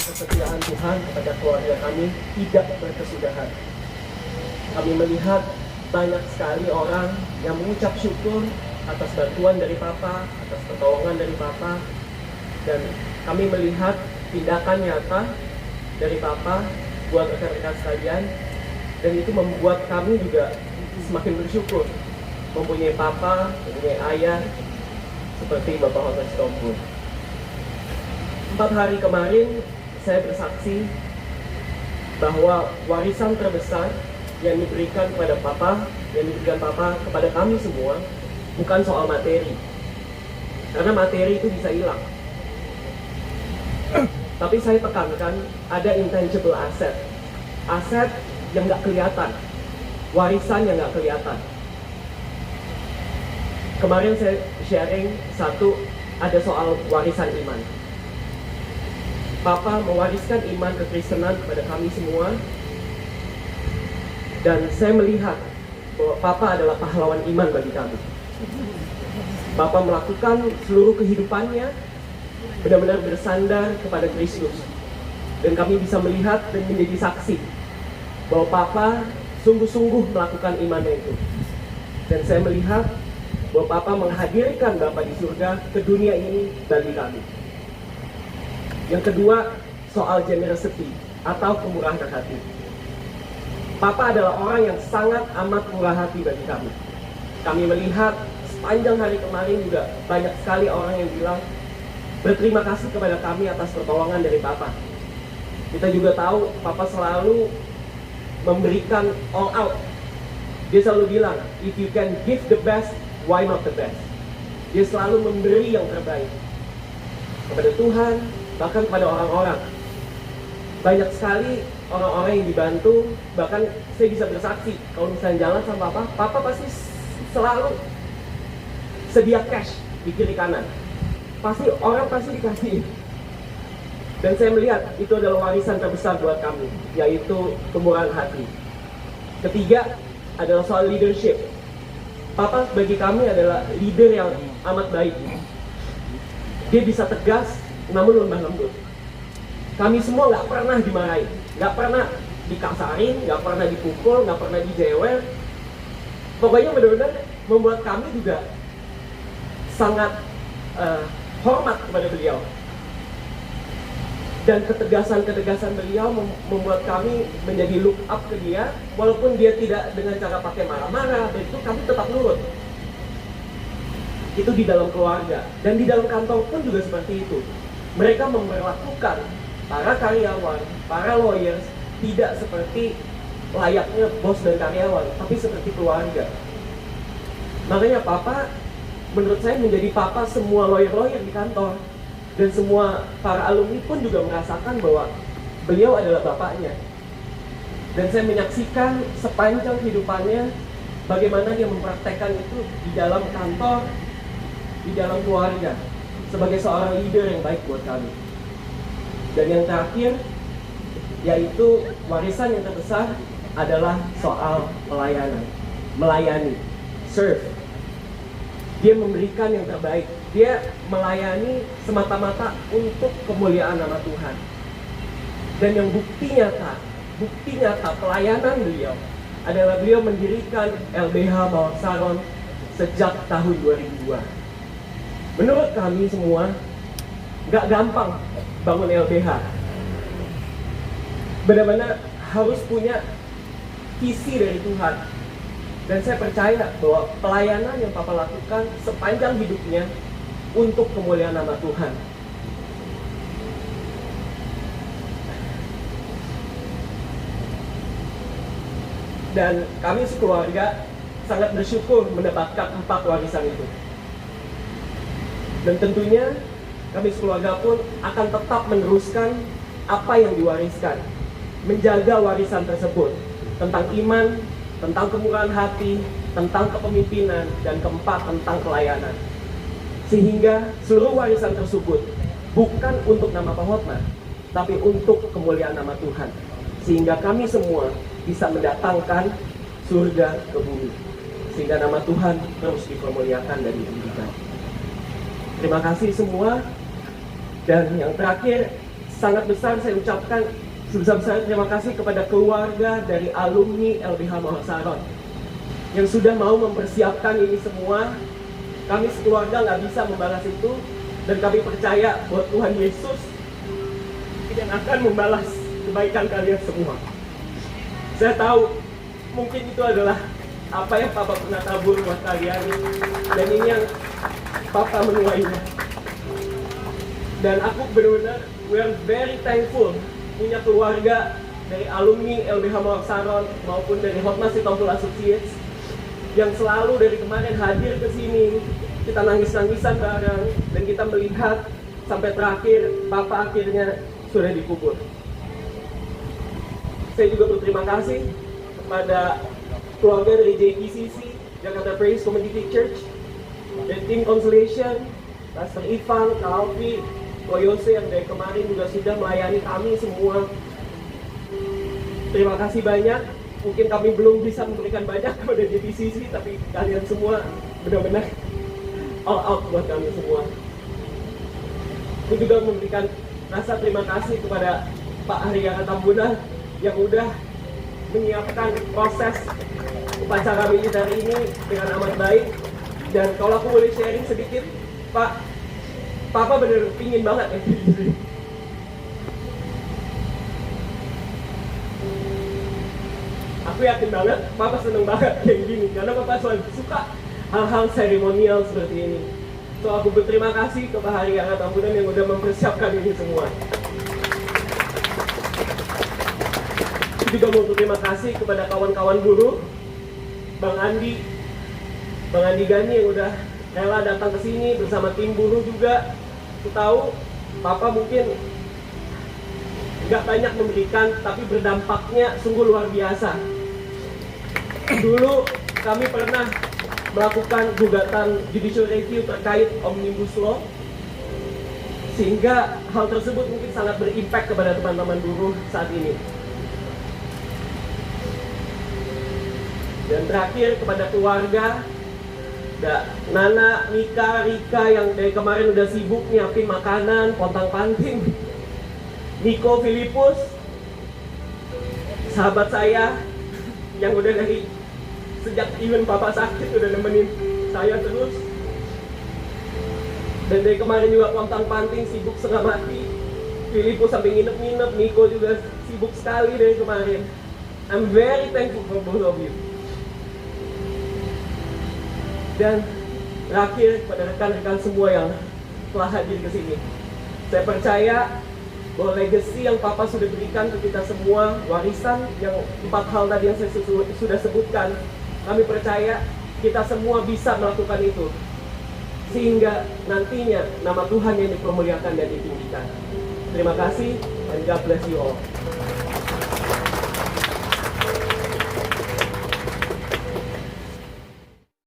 kesetiaan Tuhan kepada keluarga kami tidak berkesudahan. Kami melihat banyak sekali orang yang mengucap syukur atas bantuan dari Papa, atas pertolongan dari Papa, dan kami melihat tindakan nyata dari Papa buat rekan-rekan sekalian, dan itu membuat kami juga semakin bersyukur mempunyai Papa, mempunyai ayah seperti Bapak Hotman Sitompul. 4 hari kemarin saya bersaksi bahwa warisan terbesar yang diberikan kepada Papa, yang diberikan Papa kepada kami semua, bukan soal materi. Karena materi itu bisa hilang. Tapi saya tekankan ada intangible asset. Aset yang nggak kelihatan. Warisan yang nggak kelihatan. Kemarin saya sharing ada soal warisan iman. Papa mewariskan iman kekristenan kepada kami semua. Dan saya melihat bahwa Papa adalah pahlawan iman bagi kami. Papa melakukan seluruh kehidupannya benar-benar bersandar kepada Kristus. Dan kami bisa melihat dan menjadi saksi bahwa Papa sungguh-sungguh melakukan imannya itu. Dan saya melihat bahwa Papa menghadirkan Bapa di surga ke dunia ini bagi kami. Yang kedua, soal generosity atau kemurahan hati. Papa adalah orang yang sangat amat murah hati bagi kami. Kami melihat sepanjang hari kemarin juga banyak sekali orang yang bilang berterima kasih kepada kami atas pertolongan dari Papa. Kita juga tahu Papa selalu memberikan all out. Dia selalu bilang, if you can give the best, why not the best? Dia selalu memberi yang terbaik kepada Tuhan, bahkan kepada orang-orang. Banyak sekali orang-orang yang dibantu, bahkan saya bisa bersaksi kalau misalnya jalan sama Papa, Papa pasti selalu sedia cash di kiri kanan. Orang pasti dikasih. Dan saya melihat itu adalah warisan terbesar buat kami, yaitu kemurahan hati. Ketiga adalah soal leadership. Papa bagi kami adalah leader yang amat baik. Dia bisa tegas, namun lemah lembut. Kami semua nggak pernah dimarahin, nggak pernah dikasarin, nggak pernah dipukul, nggak pernah dijewer. Pokoknya benar-benar membuat kami juga sangat hormat kepada beliau. Dan ketegasan-ketegasan beliau membuat kami menjadi look up ke dia, walaupun dia tidak dengan cara pakai marah-marah, itu kami tetap nurut. Itu di dalam keluarga, dan di dalam kantor pun juga seperti itu. Mereka memperlakukan para karyawan, para lawyers, tidak seperti layaknya bos dan karyawan, tapi seperti keluarga. Makanya Papa, menurut saya menjadi Papa semua lawyer-lawyer di kantor. Dan semua para alumni pun juga merasakan bahwa beliau adalah bapaknya. Dan saya menyaksikan sepanjang kehidupannya bagaimana dia mempraktekkan itu di dalam kantor, di dalam keluarga, sebagai seorang leader yang baik buat kami. Dan yang terakhir, yaitu warisan yang terbesar adalah soal pelayanan, melayani, serve. Dia memberikan yang terbaik. Dia melayani semata-mata untuk kemuliaan nama Tuhan. Dan yang bukti nyata pelayanan beliau adalah beliau mendirikan LBH Mawar Saron sejak tahun 2002. Menurut kami semua, gak gampang bangun LBH. Benar-benar harus punya visi dari Tuhan. Dan saya percaya bahwa pelayanan yang Papa lakukan sepanjang hidupnya untuk kemuliaan nama Tuhan. Dan kami sekeluarga sangat bersyukur mendapatkan 4 warisan itu. Dan tentunya kami sekeluarga pun akan tetap meneruskan apa yang diwariskan, menjaga warisan tersebut tentang iman, tentang kemurahan hati, tentang kepemimpinan, dan keempat tentang pelayanan. Sehingga seluruh warisan tersebut bukan untuk nama Pak Hotman, tapi untuk kemuliaan nama Tuhan. Sehingga kami semua bisa mendatangkan surga ke bumi. Sehingga nama Tuhan terus dipermuliakan dan ditinggikan. Terima kasih semua. Dan yang terakhir, sangat besar saya ucapkan sebesar-besar terima kasih kepada keluarga dari alumni LBH Mawar Saron yang sudah mau mempersiapkan ini semua. Kami sekeluarga nggak bisa membalas itu, dan kami percaya bahwa Tuhan Yesus yang akan membalas kebaikan kalian semua. Saya tahu mungkin itu adalah apa yang Papa pernah tabur buat kalian, dan ini yang Papa menuainya. Dan aku benar-benar, we are very thankful punya keluarga dari alumni LBH Mawar Saron maupun dari Hotma Sitompul Associates yang selalu dari kemarin hadir ke sini. Kita nangis-nangisan bareng dan kita melihat sampai terakhir Papa akhirnya sudah dikubur. Saya juga berterima kasih kepada keluarga dari JPCC, Jakarta Praise Community Church, dan tim Consolation, Pastor Ivan, Kak Alfi, Ko Yose yang dari kemarin juga sudah melayani kami semua. Terima kasih banyak. Mungkin kami belum bisa memberikan banyak kepada JPCC, tapi kalian semua benar-benar all out buat kami semua. Aku juga memberikan rasa terima kasih kepada Pak Haryana Tambunan yang udah menyiapkan proses upacara militer ini dengan amat baik. Dan kalau aku boleh sharing sedikit, Pak, Papa bener pingin banget ya. Aku yakin banget, Papa seneng banget kayak gini, karena Papa selalu suka hal-hal seremonial seperti ini. So aku berterima kasih ke Pak Haryana Tambunan yang udah mempersiapkan ini semua. Aku juga mau berterima kasih kepada kawan-kawan buruh, Bang Andi Gani yang udah rela datang ke sini bersama tim buruh juga. Aku tahu Papa mungkin nggak banyak memberikan, tapi berdampaknya sungguh luar biasa. Dulu kami pernah melakukan gugatan judicial review terkait Omnibus Law, sehingga hal tersebut mungkin sangat berimpact kepada teman-teman buruh saat ini. Dan terakhir kepada keluarga, Nana, Mika, Rika yang dari kemarin udah sibuk nyiapin makanan, pontang-panting. Niko, Filipus, sahabat saya yang udah dari sejak even Papa sakit udah nemenin saya terus. Dan dari kemarin juga pontang-panting sibuk setengah mati. Filipus sampai nginep-nginep, Niko juga sibuk sekali dari kemarin. I'm very thankful for both of you. Dan terakhir pada rekan-rekan semua yang telah hadir ke sini, saya percaya bahwa legacy yang Papa sudah berikan ke kita semua, warisan yang 4 hal tadi yang saya sudah sebutkan, kami percaya kita semua bisa melakukan itu, sehingga nantinya nama Tuhan yang dipermuliakan dan ditinggikan. Terima kasih, and God bless you all.